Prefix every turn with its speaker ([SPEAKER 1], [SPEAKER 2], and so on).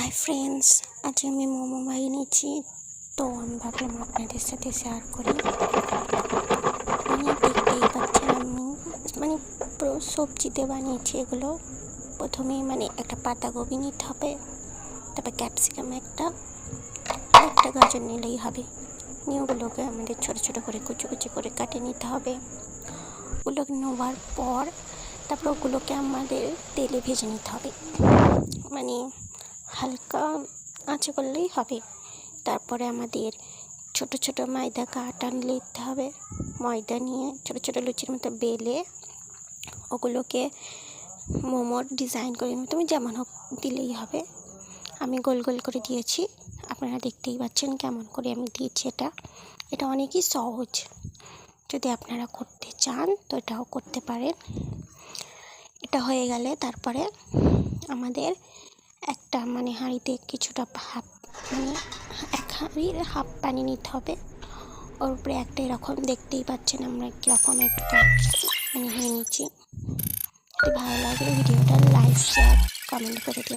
[SPEAKER 1] Hi friends, আজ আমি মোমো বানিয়েছি। তো আমি ভাবলাম আপনাদের সাথে শেয়ার করি। দেখতেই পাচ্ছেন আমি পুরো সবজিতে বানিয়েছি এগুলো। প্রথমে একটা পাতাকপি নিতে হবে, তারপর ক্যাপসিকাম একটা গাজর নিলেই হবে। নিয়ে ওগুলোকে আমাদের ছোটো ছোটো করে কুচি কুচি করে কাটে নিতে হবে। ওগুলোকে নেওয়ার পর তারপর ওগুলোকে আমাদের তেলে ভেজে নিতে হবে, হালকা আঁচে করলেই হবে। তারপরে আমাদের ছোট ছোট ময়দা আটা নিতে হবে। ময়দা নিয়ে ছোট ছোট লুচির মতো বেলে ওগুলোকে মোমোর ডিজাইন করে তুমি যেমন হোক দিলেই হবে। আমি গোল গোল করে দিয়েছি, আপনারা দেখতেই পাচ্ছেন কেমন করে আমি দিয়েছি। এটা অনেকই সহজ, যদি আপনারা করতে চান তো এটাও করতে পারেন। এটা হয়ে গেলে তারপরে আমাদের একটা হাঁড়িতে কিছুটা এক হাঁড়ির হাফ পানি নিতে হবে। ওর উপরে একটা এরকম দেখতেই পাচ্ছেন আমরা কীরকম একটা হয়ে নিচ্ছি। যদি ভালো লাগে ভিডিওটা লাইক শেয়ার কমেন্ট করে দিও।